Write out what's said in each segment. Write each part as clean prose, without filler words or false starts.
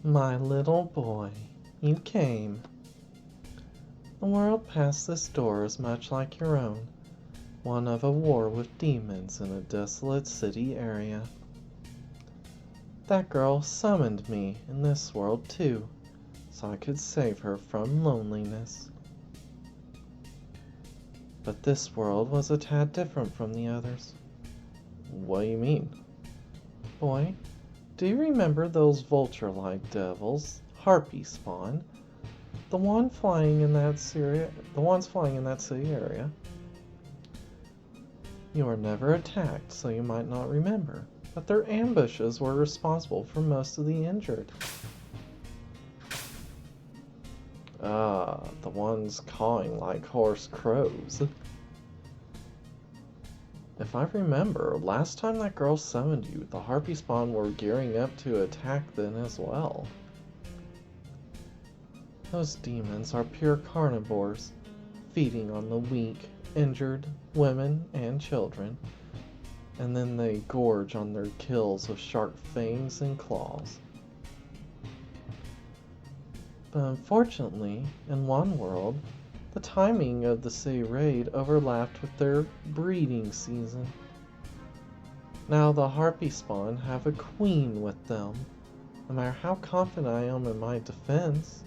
My little boy, you came. The world past this door is much like your own, one of a war with demons in a desolate city area. That girl summoned me in this world too, so I could save her from loneliness. But this world was a tad different from the others. What do you mean? Boy, do you remember those vulture-like devils, Harpy spawn? The ones flying in that city area? You were never attacked, so you might not remember, but their ambushes were responsible for most of the injured. Ah, the ones cawing like hoarse crows. If I remember, last time that girl summoned you, the Harpy spawn were gearing up to attack then as well. Those demons are pure carnivores, feeding on the weak, injured, women, and children, and then they gorge on their kills with sharp fangs and claws. But unfortunately, in one world, the timing of the city raid overlapped with their breeding season. Now the Harpy spawn have a queen with them. No matter how confident I am in my defense,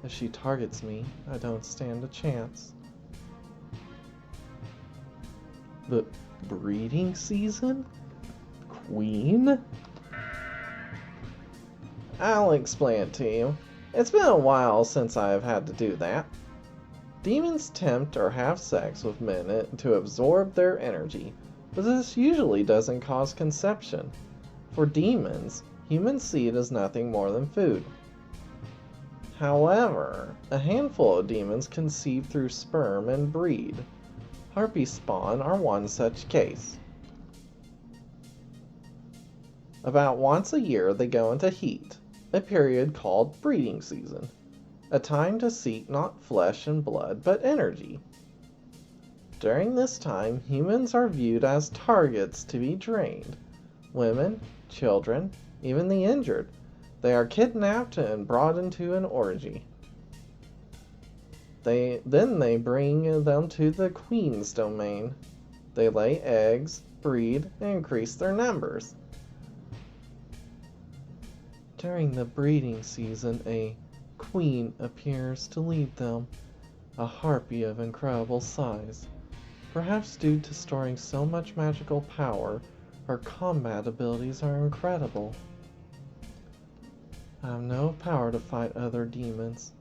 if she targets me, I don't stand a chance. The breeding season? Queen? I'll explain it to you. It's been a while since I've had to do that. Demons tempt or have sex with men to absorb their energy, but this usually doesn't cause conception. For demons, human seed is nothing more than food. However, a handful of demons conceive through sperm and breed. Harpy spawn are one such case. About once a year they go into heat, a period called breeding season, a time to seek not flesh and blood but energy. During this time, humans are viewed as targets to be drained. Women, children, even the injured. They are kidnapped and brought into an orgy. They bring them to the queen's domain. They lay eggs, breed, and increase their numbers. During the breeding season, a queen appears to lead them, a harpy of incredible size. Perhaps due to storing so much magical power, her combat abilities are incredible. I have no power to fight other demons,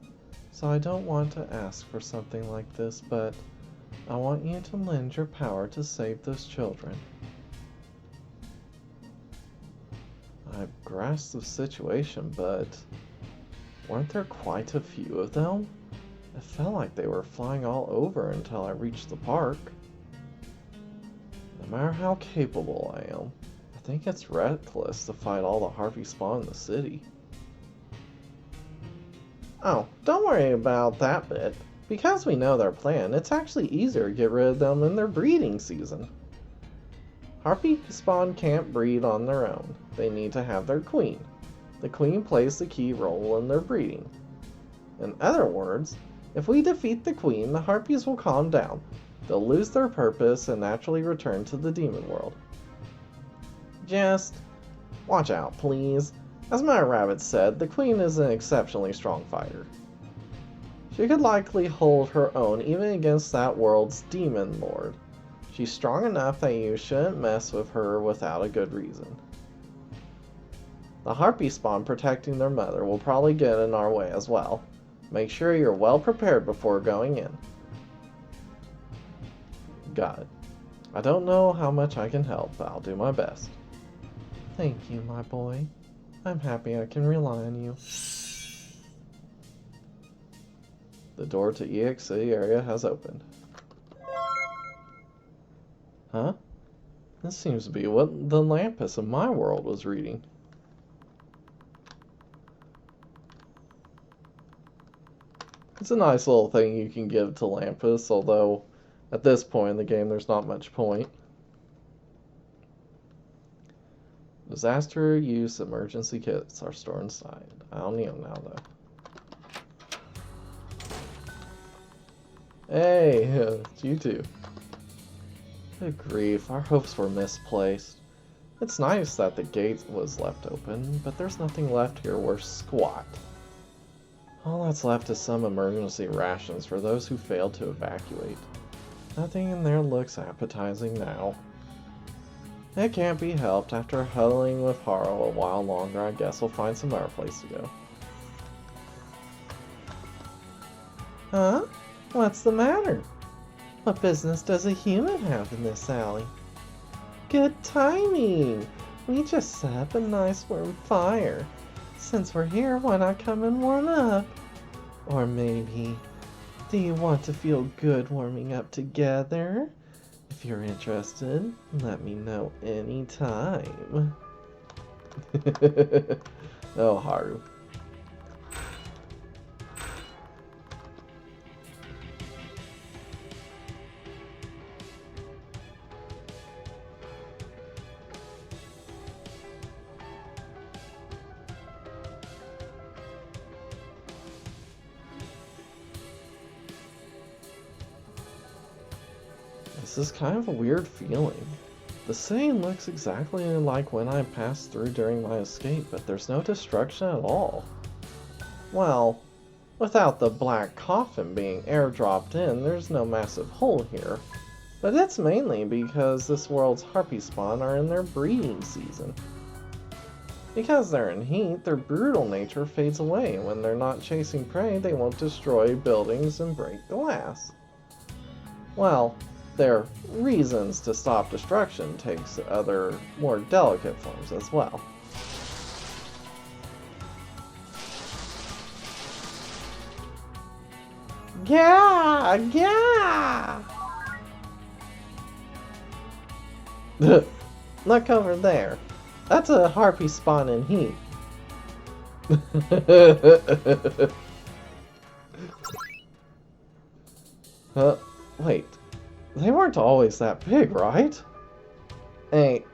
so I don't want to ask for something like this, but I want you to lend your power to save those children. I grasped the situation, but weren't there quite a few of them? It felt like they were flying all over until I reached the park. No matter how capable I am, I think it's reckless to fight all the Harpy spawn in the city. Oh, don't worry about that bit. Because we know their plan, it's actually easier to get rid of them in their breeding season. Harpy spawn can't breed on their own. They need to have their queen. The queen plays the key role in their breeding. In other words, if we defeat the queen, the harpies will calm down. They'll lose their purpose and naturally return to the demon world. Just watch out, please. As my rabbit said, the queen is an exceptionally strong fighter. She could likely hold her own even against that world's demon lord. She's strong enough that you shouldn't mess with her without a good reason. The harpy spawn protecting their mother will probably get in our way as well. Make sure you're well prepared before going in. Got it. I don't know how much I can help, but I'll do my best. Thank you, my boy. I'm happy I can rely on you. The door to EX area has opened. Huh? This seems to be what the Lampus of my world was reading. It's a nice little thing you can give to Lampus, although at this point in the game there's not much point. Disaster use emergency kits are stored inside. I don't need them now, though. Hey, it's you two. Good grief, our hopes were misplaced. It's nice that the gate was left open, but there's nothing left here worth squat. All that's left is some emergency rations for those who failed to evacuate. Nothing in there looks appetizing now. It can't be helped. After huddling with Haro a while longer, I guess we'll find some other place to go. Huh? What's the matter? What business does a human have in this alley? Good timing! We just set up a nice warm fire. Since we're here, why not come and warm up? Or maybe, do you want to feel good warming up together? If you're interested, let me know anytime. Oh, Haru. This is kind of a weird feeling. The scene looks exactly like when I passed through during my escape, but there's no destruction at all. Well, without the black coffin being airdropped in, there's no massive hole here. But it's mainly because this world's harpy spawn are in their breeding season. Because they're in heat, their brutal nature fades away. When they're not chasing prey, they won't destroy buildings and break glass. Well, their reasons to stop destruction takes other, more delicate forms as well. Yeah, yeah! Look over there. That's a harpy spawn in heat. Wait. They weren't always that big, right? Hey,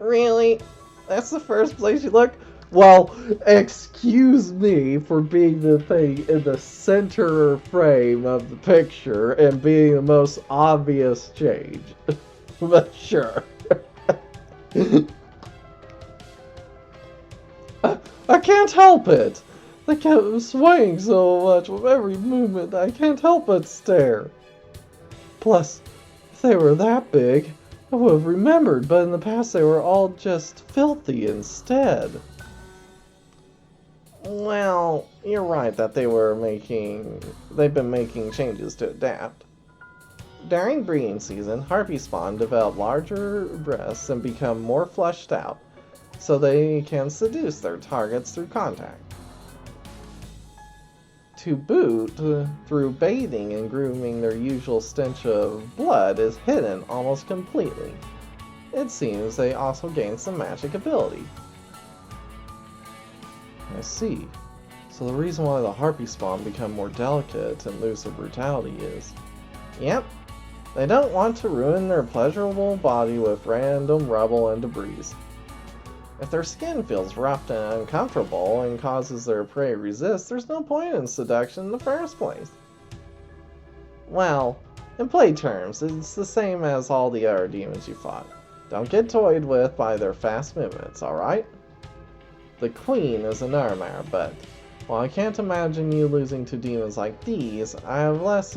really? That's the first place you look? Well, excuse me for being the thing in the center frame of the picture and being the most obvious change. But sure. I can't help it! They kept swaying so much with every movement I can't help but stare. Plus, if they were that big, I would have remembered, but in the past they were all just filthy instead. Well, you're right that they've been making changes to adapt. During breeding season, harpy spawn develop larger breasts and become more fleshed out, so they can seduce their targets through contact. To boot, through bathing and grooming, their usual stench of blood is hidden almost completely. It seems they also gain some magic ability. I see. So the reason why the harpy spawn become more delicate and lose their brutality is... Yep. They don't want to ruin their pleasurable body with random rubble and debris. If their skin feels rough and uncomfortable and causes their prey to resist, there's no point in seduction in the first place. Well, in play terms, it's the same as all the other demons you fought. Don't get toyed with by their fast movements, alright? The Queen is another matter, but while I can't imagine you losing to demons like these, who have less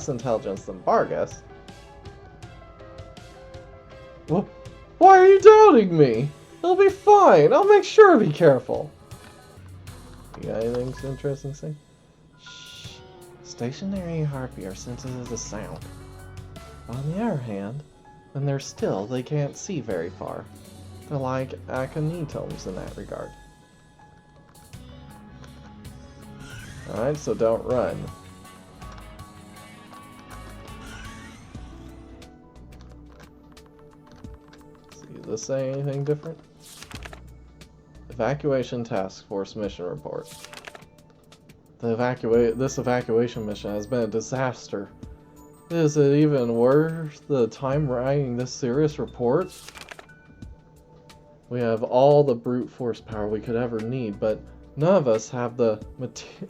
intelligence than Vargas. Why are you doubting me? It'll be fine. I'll make sure to be careful. You got anything interesting to say? Shh. Stationary harpy are sensitive to sound. On the other hand, when they're still, they can't see very far. They're like aconitomes in that regard. Alright, so don't run. Does this say anything different? Evacuation Task Force Mission Report. This evacuation mission has been a disaster. Is it even worth the time writing this serious report? We have all the brute force power we could ever need, but none of us have the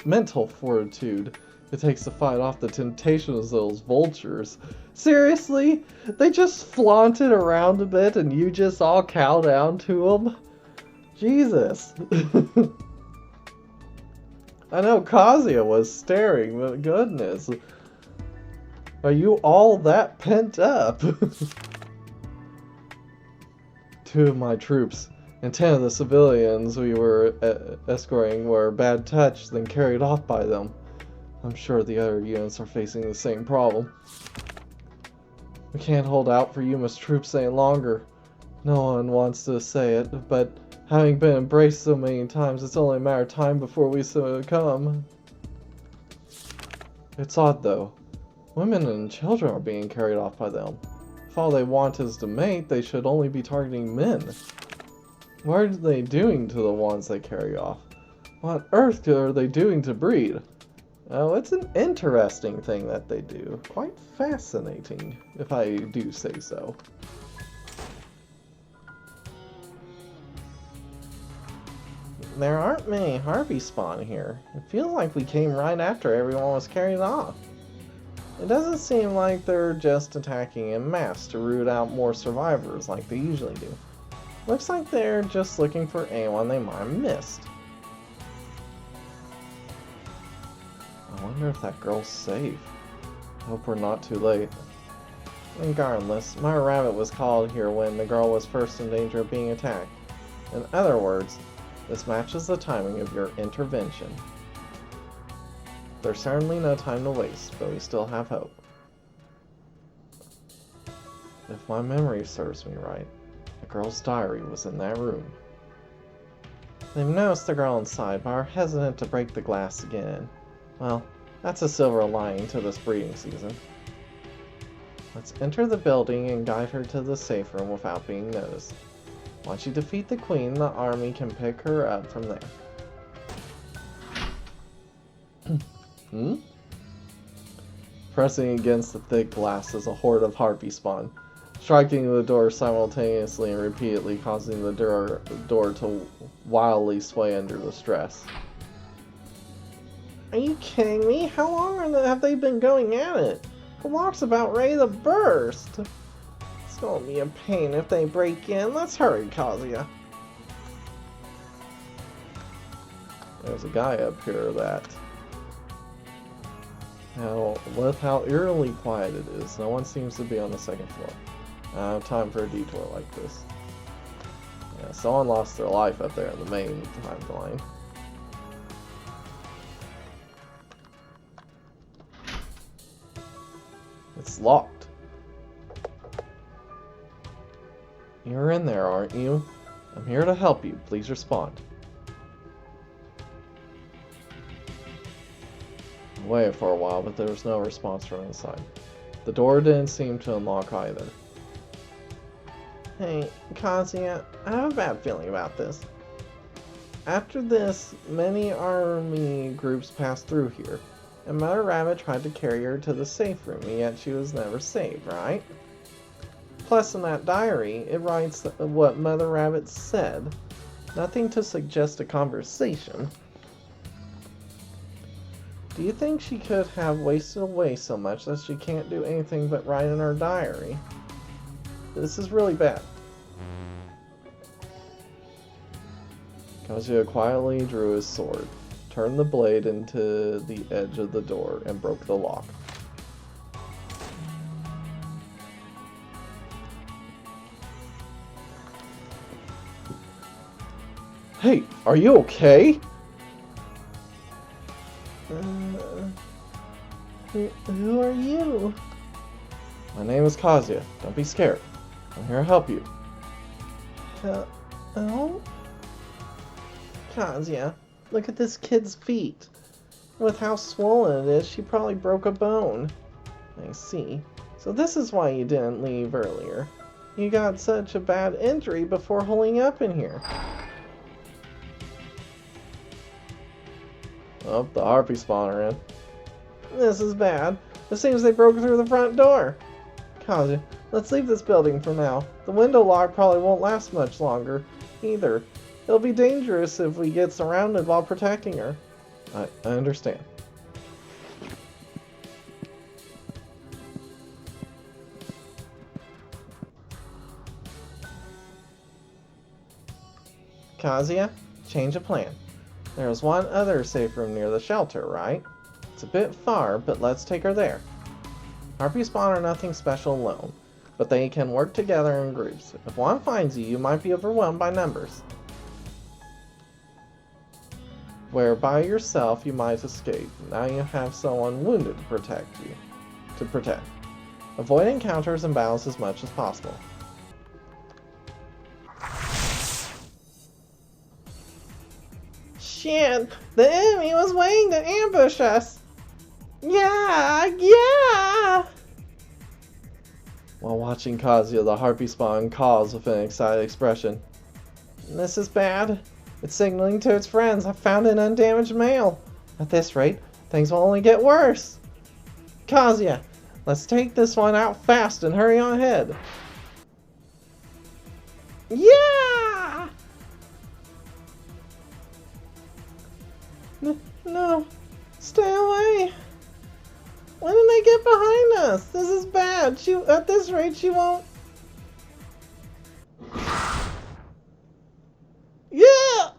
mental fortitude it takes to fight off the temptation of those vultures. Seriously? They just flaunted around a bit and you just all cow down to them? Jesus. I know Kazuya was staring, but goodness. Are you all that pent up? 2 of my troops and 10 of the civilians we were escorting were bad touched, then carried off by them. I'm sure the other units are facing the same problem. We can't hold out for Yuma's troops any longer. No one wants to say it, but having been embraced so many times, it's only a matter of time before we succumb. It's odd though. Women and children are being carried off by them. If all they want is to mate, they should only be targeting men. What are they doing to the ones they carry off? What on earth are they doing to breed? Oh, it's an interesting thing that they do. Quite fascinating, if I do say so. There aren't many Harpy spawn here. It feels like we came right after everyone was carried off. It doesn't seem like they're just attacking en masse to root out more survivors like they usually do. Looks like they're just looking for anyone they might have missed. I wonder if that girl's safe. Hope we're not too late. Regardless, my rabbit was called here when the girl was first in danger of being attacked. In other words, this matches the timing of your intervention. There's certainly no time to waste, but we still have hope. If my memory serves me right, the girl's diary was in that room. They've noticed the girl inside, but are hesitant to break the glass again. Well, that's a silver lining to this breeding season. Let's enter the building and guide her to the safe room without being noticed. Once you defeat the queen, the army can pick her up from there. Pressing against the thick glass is a horde of Harpy spawn, striking the door simultaneously and repeatedly, causing the door to wildly sway under the stress. Are you kidding me? How long have they been going at it? The lock's about ready to burst. It's gonna be a pain if they break in. Let's hurry, Kazuya. There's a guy up here that... Now, with how eerily quiet it is, no one seems to be on the second floor. I don't have time for a detour like this. Yeah, someone lost their life up there in the main timeline. It's locked. You're in there, aren't you? I'm here to help you. Please respond. I waited for a while, but there was no response from inside. The door didn't seem to unlock either. Hey, Kazuya, I have a bad feeling about this. After this, many army groups passed through here, and Mother Rabbit tried to carry her to the safe room, yet she was never saved, right? Plus, in that diary, it writes what Mother Rabbit said. Nothing to suggest a conversation. Do you think she could have wasted away so much that she can't do anything but write in her diary? This is really bad. Kazuya quietly drew his sword, turned the blade into the edge of the door, and broke the lock. Hey, are you okay? Who are you? My name is Kazuya. Don't be scared. I'm here to help you. Help? Kazuya, look at this kid's feet. With how swollen it is, she probably broke a bone. I see. So this is why you didn't leave earlier. You got such a bad injury before holding up in here. Oh, the Harpy spawner in. This is bad. It seems they broke through the front door. Kazuya, let's leave this building for now. The window lock probably won't last much longer. either. It'll be dangerous if we get surrounded while protecting her. I understand. Kazuya, change of plan. There's one other safe room near the shelter, right? It's a bit far, but let's take her there. Harpy spawn are nothing special alone, but they can work together in groups. If one finds you, you might be overwhelmed by numbers. Where by yourself you might escape. Now you have someone wounded to protect. Avoid encounters and battles as much as possible. Shit! The enemy was waiting to ambush us! Yeah! While watching Kazuya, the Harpy spawn calls with an excited expression. This is bad. It's signaling to its friends. I found an undamaged male. At this rate, things will only get worse. Kazuya, let's take this one out fast and hurry on ahead. Yeah! No, stay away. When did they get behind us? This is bad. At this rate, she won't. Yeah!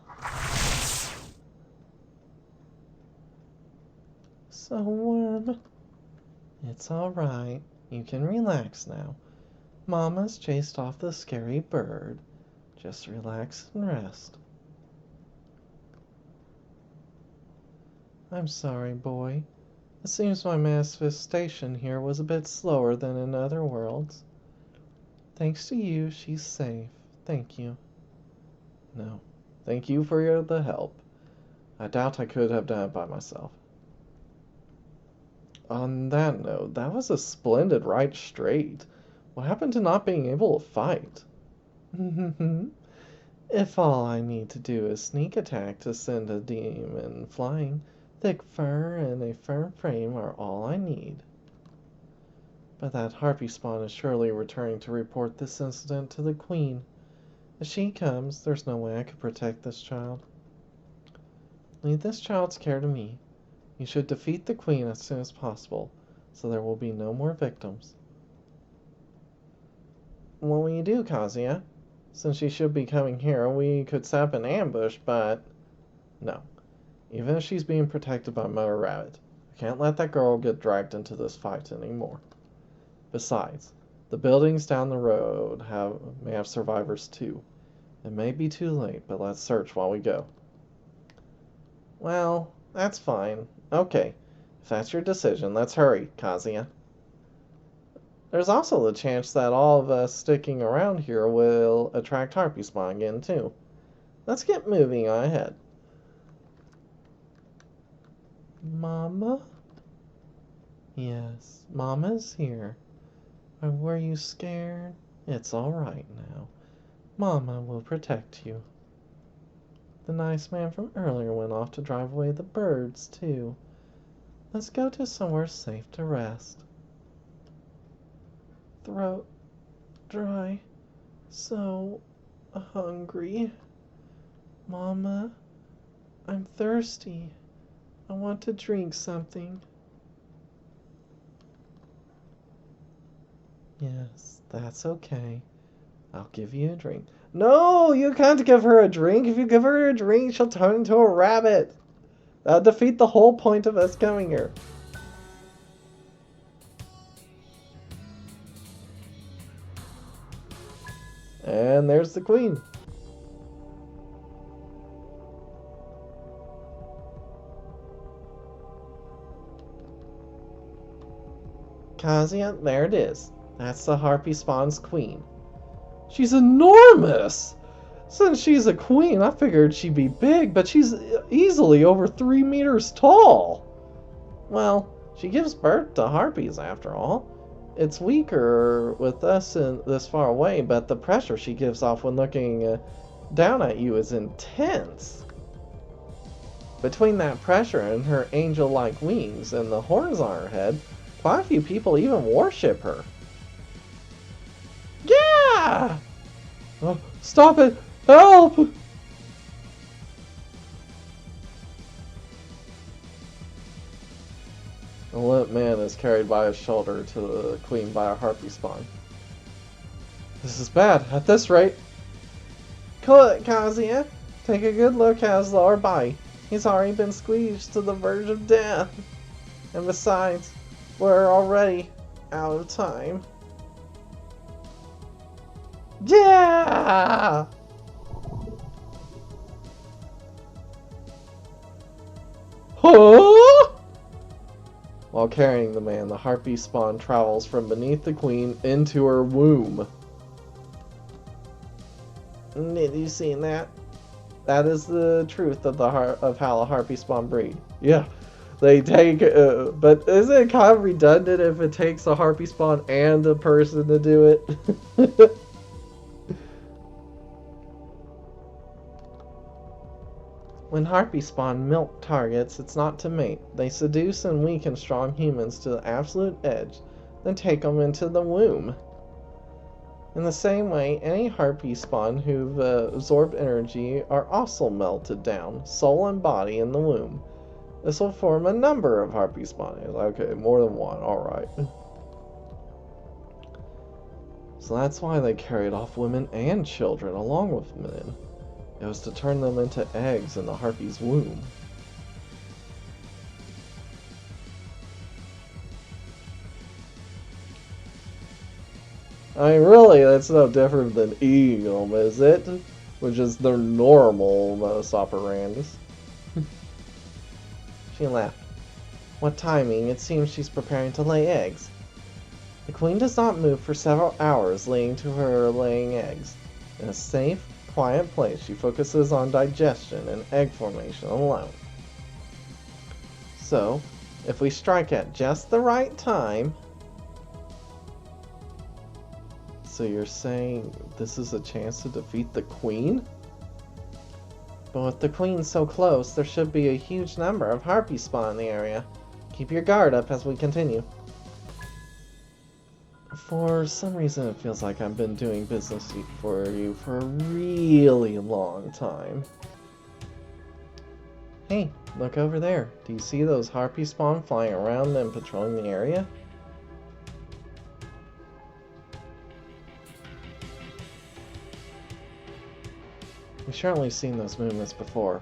So warm. It's alright. You can relax now. Mama's chased off the scary bird. Just relax and rest. I'm sorry, boy. It seems my manifestation here was a bit slower than in other worlds. Thanks to you, she's safe. Thank you. No. Thank you for the help. I doubt I could have done it by myself. On that note, that was a splendid right straight. What happened to not being able to fight? If all I need to do is sneak attack to send a demon flying, thick fur and a firm frame are all I need. But that Harpy spawn is surely returning to report this incident to the Queen. If she comes, there's no way I could protect this child. Leave this child's care to me. You should defeat the Queen as soon as possible, so there will be no more victims. What will you do, Kazuya? Since she should be coming here, we could set up an ambush, but... No. Even if she's being protected by Mother Rabbit, I can't let that girl get dragged into this fight anymore. Besides, the buildings down the road may have survivors too. It may be too late, but let's search while we go. Well, that's fine. Okay, if that's your decision, let's hurry, Kazuya. There's also the chance that all of us sticking around here will attract Harpy spawn again too. Let's get moving on ahead. Mama? Yes, Mama's here. Were you scared? It's all right now. Mama will protect you. The nice man from earlier went off to drive away the birds, too. Let's go to somewhere safe to rest. Throat dry. So hungry. Mama, I'm thirsty. I want to drink something. Yes, that's okay. I'll give you a drink. No, you can't give her a drink. If you give her a drink, she'll turn into a rabbit. That'll defeat the whole point of us coming here. And there's the Queen. Kazuya, there it is. That's the Harpy spawn's Queen. She's enormous! Since she's a queen, I figured she'd be big, but she's easily over 3 meters tall. Well, she gives birth to harpies after all. It's weaker with us this far away, but the pressure she gives off when looking down at you is intense. Between that pressure and her angel-like wings and the horns on her head, quite a few people even worship her. Yeah! Oh, stop it! Help! The limp man is carried by his shoulder to the queen by a harpy spawn. This is bad. At this rate, Cool it, Kazuya. Take a good look at his lower body. He's already been squeezed to the verge of death. And besides, we're already out of time. Yeah! huh? While carrying the man, the harpy spawn travels from beneath the queen into her womb. Did you see that? That is the truth of how a harpy spawn breed. Yeah, they take, but isn't it kind of redundant if it takes a harpy spawn and a person to do it? When harpy spawn milk targets, it's not to mate. They seduce and weaken strong humans to the absolute edge, then take them into the womb. In the same way, any harpy spawn who've absorbed energy are also melted down, soul and body, in the womb. This will form a number of harpy spawn. Okay, more than one, alright. So that's why they carried off women and children along with men. It was to turn them into eggs in the harpy's womb. I mean, really, that's no different than eating them, is it? Which is their normal modus operandi. She laughed. What timing, it seems she's preparing to lay eggs. The queen does not move for several hours, leading to her laying eggs. In a safe, quiet place, she focuses on digestion and egg formation alone. So, if we strike at just the right time... So you're saying this is a chance to defeat the queen? But with the queen so close, there should be a huge number of harpy spawn in the area. Keep your guard up as we continue. For some reason it feels like I've been doing business for you for a really long time. Hey, look over there. Do you see those harpy spawn flying around and patrolling the area? We've certainly seen those movements before.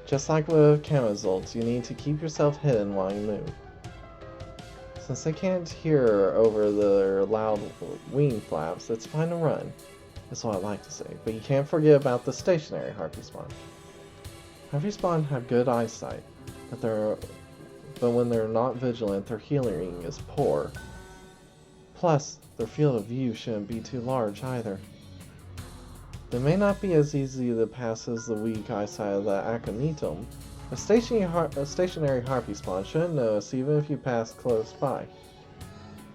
Just like with chemizolts, you need to keep yourself hidden while you move. Since they can't hear over their loud wing flaps, it's fine to run. That's what I like to say. But you can't forget about the stationary harpy spawn. Harpy spawn have good eyesight, but when they're not vigilant, their hearing is poor. Plus, their field of view shouldn't be too large either. They may not be as easy to pass as the weak eyesight of the aconitum. A stationary harpy spawn shouldn't notice even if you pass close by.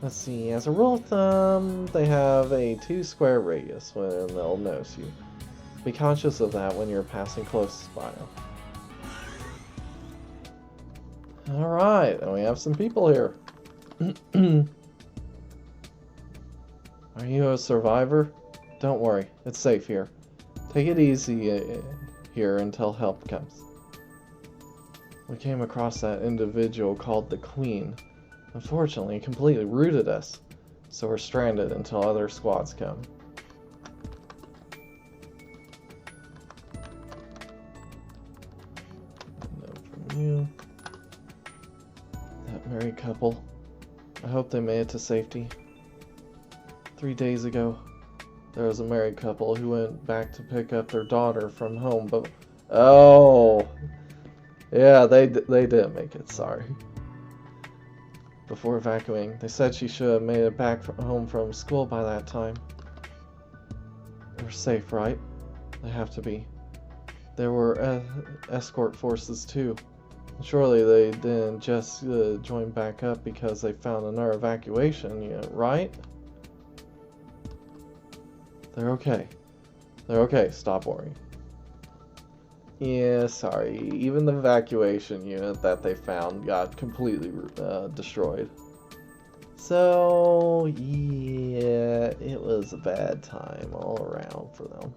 Let's see, as a rule of thumb, they have a 2 square radius when they'll notice you. Be conscious of that when you're passing close by them. Alright, and we have some people here. Are you a survivor? Don't worry, it's safe here. Take it easy here until help comes. We came across that individual called the Queen. Unfortunately, he completely rooted us, so we're stranded until other squads come. Note from you. That married couple. I hope they made it to safety. 3 days ago, there was a married couple who went back to pick up their daughter from home, but... Oh! Yeah, they didn't make it, sorry. Before evacuating, they said she should have made it back home from school by that time. They're safe, right? They have to be. There were escort forces too. Surely they didn't just join back up because they found another evacuation unit, right? They're okay. They're okay, stop worrying. Yeah, sorry. Even the evacuation unit that they found got completely destroyed. So, yeah, it was a bad time all around for them.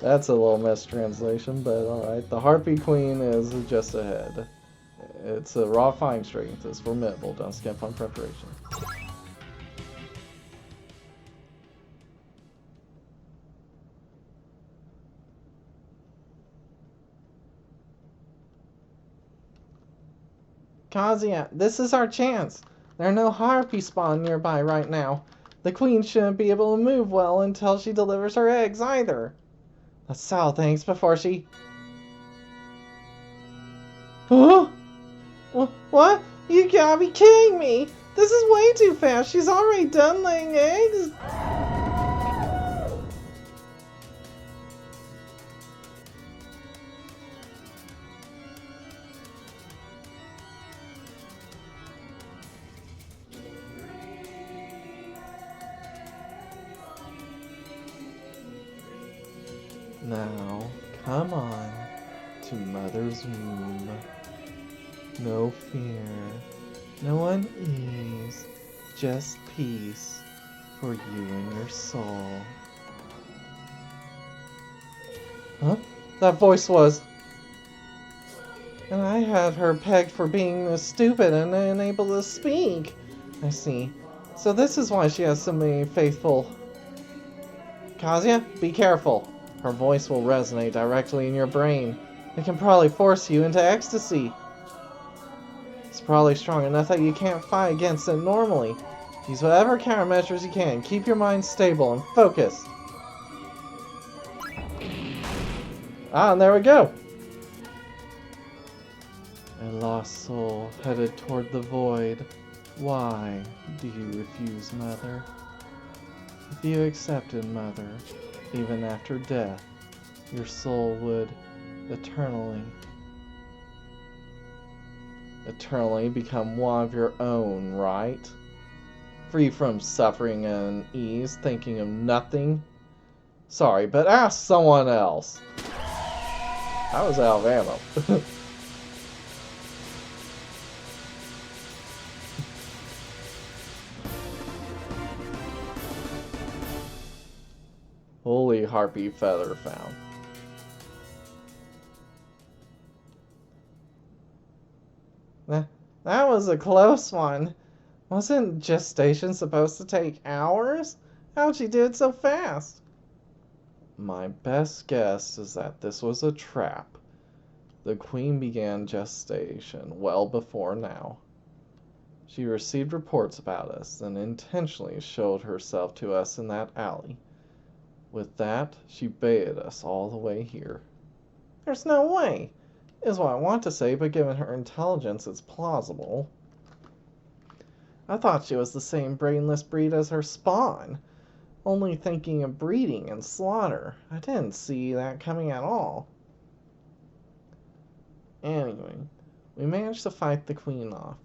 That's a little mistranslation, but alright. The Harpy Queen is just ahead. It's a raw fighting strength. It's formidable. Don't skip on preparation. Kazuya, this is our chance. There are no Harpy spawn nearby right now. The queen shouldn't be able to move well until she delivers her eggs either. Let's sell things before she... Huh? What? You gotta be kidding me! This is way too fast. She's already done laying eggs. Now, come on to Mother's womb. No fear, no unease, just peace for you and your soul. Huh? That voice was... And I had her pegged for being stupid and unable to speak. I see. So this is why she has so many faithful... Kazuya, be careful. Her voice will resonate directly in your brain. It can probably force you into ecstasy. It's probably strong enough that you can't fight against it normally. Use whatever countermeasures you can. Keep your mind stable and focused. Ah, and there we go. A lost soul headed toward the void. Why do you refuse, Mother? If you accepted Mother, even after death, your soul would eternally become one of your own, right? Free from suffering and ease, thinking of nothing. Sorry, but ask someone else. I was out of ammo. Holy Harpy feather found. That was a close one. Wasn't gestation supposed to take hours? How'd she do it so fast? My best guess is that this was a trap. The queen began gestation well before now. She received reports about us and intentionally showed herself to us in that alley. With that, she baited us all the way here. There's no way, is what I want to say, but given her intelligence, it's plausible. I thought she was the same brainless breed as her spawn, only thinking of breeding and slaughter. I didn't see that coming at all. Anyway, we managed to fight the queen off.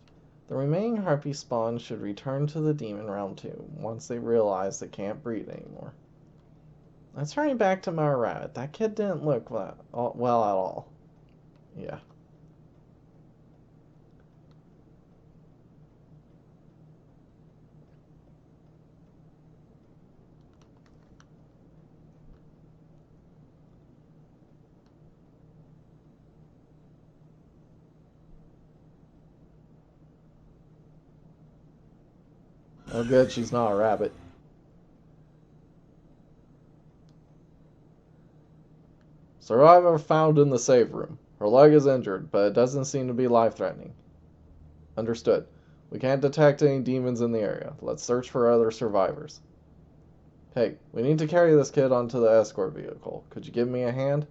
The remaining Harpy spawn should return to the demon realm too, once they realize they can't breed anymore. Let's hurry back to Mara Rabbit. That kid didn't look well at all. Yeah. Oh good, she's not a rabbit. Survivor found in the save room. Her leg is injured, but it doesn't seem to be life-threatening. Understood. We can't detect any demons in the area. Let's search for other survivors. Hey, we need to carry this kid onto the escort vehicle. Could you give me a hand?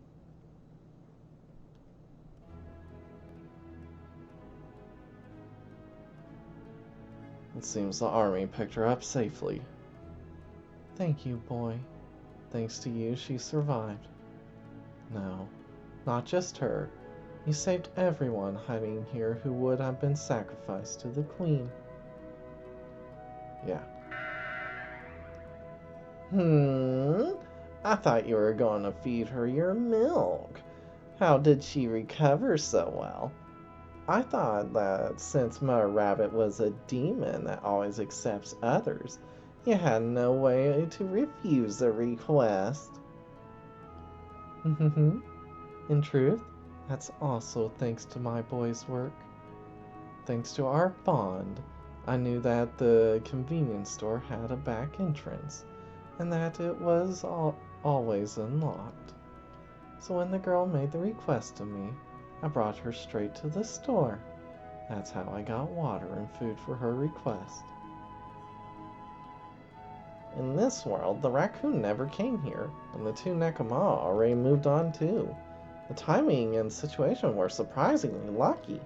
It seems the army picked her up safely. Thank you, boy. Thanks to you, she survived. No, not just her. You saved everyone hiding here who would have been sacrificed to the queen. Yeah. I thought you were going to feed her your milk. How did she recover so well? I thought that since Mother Rabbit was a demon that always accepts others, you had no way to refuse a request. In truth, that's also thanks to my boy's work. Thanks to our bond, I knew that the convenience store had a back entrance and that it was always unlocked. So when the girl made the request to me, I brought her straight to the store. That's how I got water and food for her request. In this world, the raccoon never came here, and the two Nekama already moved on too. The timing and situation were surprisingly lucky.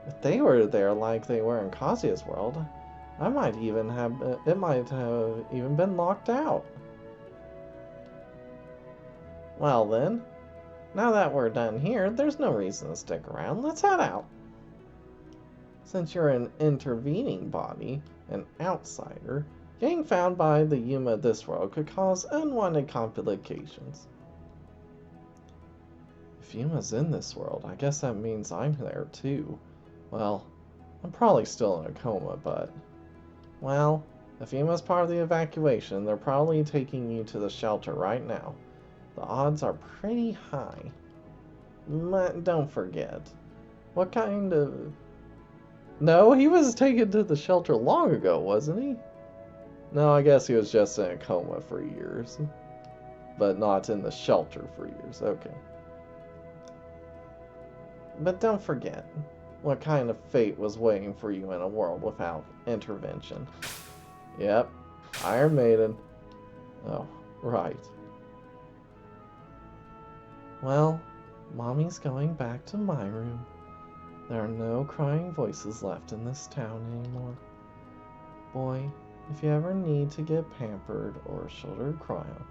If they were there like they were in Kazuya's world, it might have even been locked out. Well then, now that we're done here, there's no reason to stick around. Let's head out. Since you're an intervening body, an outsider, getting found by the Yuma of this world could cause unwanted complications. If Yuma's in this world, I guess that means I'm there too. Well, I'm probably still in a coma, but... Well, if Yuma's part of the evacuation, they're probably taking you to the shelter right now. The odds are pretty high. But don't forget, what kind of... No, he was taken to the shelter long ago, wasn't he? No, I guess he was just in a coma for years. But not in the shelter for years. Okay. But don't forget what kind of fate was waiting for you in a world without intervention. Yep. Iron Maiden. Oh, right. Well, Mommy's going back to my room. There are no crying voices left in this town anymore. Boy, if you ever need to get pampered or a shoulder to cry on,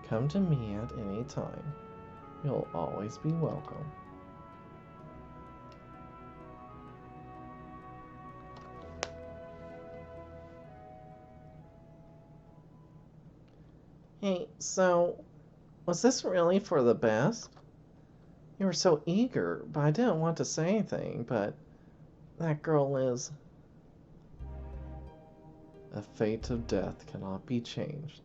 come to me at any time. You'll always be welcome. Hey, so, was this really for the best? You were so eager, but I didn't want to say anything, but that girl is... The fate of death cannot be changed.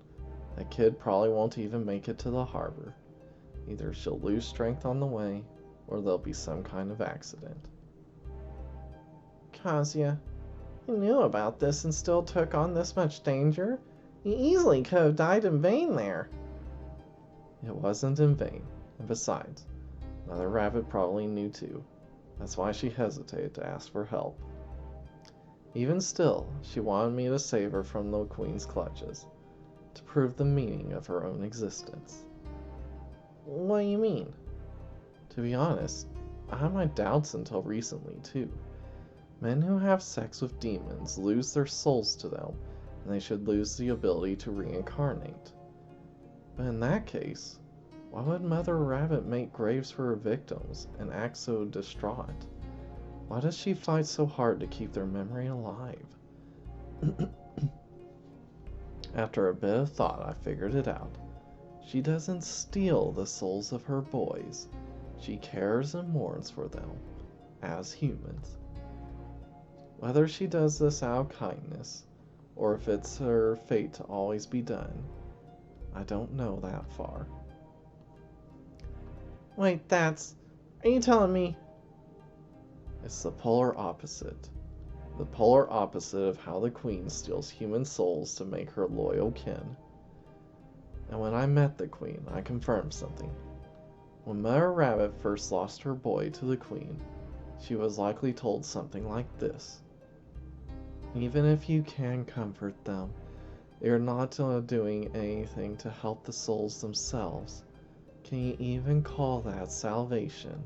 That kid probably won't even make it to the harbor. Either she'll lose strength on the way, or there'll be some kind of accident. Kazuya, you knew about this and still took on this much danger? You easily could have died in vain there. It wasn't in vain, and besides, Mother Rabbit probably knew too. That's why she hesitated to ask for help. Even still, she wanted me to save her from the Queen's clutches, to prove the meaning of her own existence. What do you mean? To be honest, I had my doubts until recently too. Men who have sex with demons lose their souls to them, and they should lose the ability to reincarnate. But in that case, why would Mother Rabbit make graves for her victims and act so distraught? Why does she fight so hard to keep their memory alive? After a bit of thought, I figured it out. She doesn't steal the souls of her boys. She cares and mourns for them, as humans. Whether she does this out of kindness, or if it's her fate to always be done, I don't know that far. Wait, are you telling me? It's the polar opposite. The polar opposite of how the Queen steals human souls to make her loyal kin. And when I met the Queen, I confirmed something. When Mother Rabbit first lost her boy to the Queen, she was likely told something like this. Even if you can comfort them, they are not doing anything to help the souls themselves. Can you even call that salvation?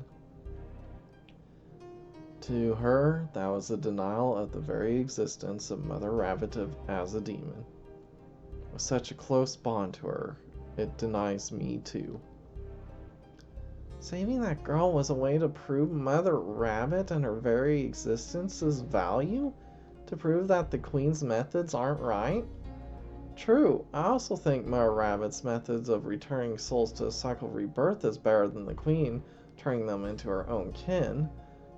To her, that was a denial of the very existence of Mother Rabbit as a demon. With such a close bond to her, it denies me too. Saving that girl was a way to prove Mother Rabbit and her very existence's value? To prove that the Queen's methods aren't right? True, I also think Mother Rabbit's methods of returning souls to a cycle of rebirth is better than the Queen turning them into her own kin.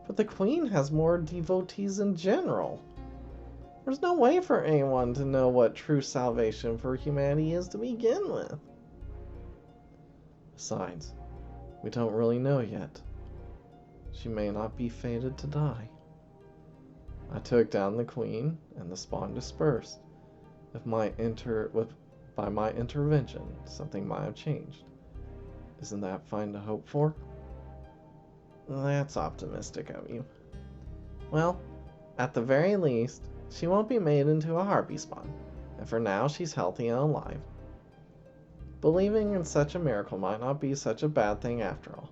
But the Queen has more devotees in general. There's no way for anyone to know what true salvation for humanity is to begin with. Besides, we don't really know yet. She may not be fated to die. I took down the queen, and the spawn dispersed. By my intervention, something might have changed. Isn't that fine to hope for? That's optimistic of you. Well, at the very least, she won't be made into a harpy spawn, and for now she's healthy and alive. Believing in such a miracle might not be such a bad thing after all.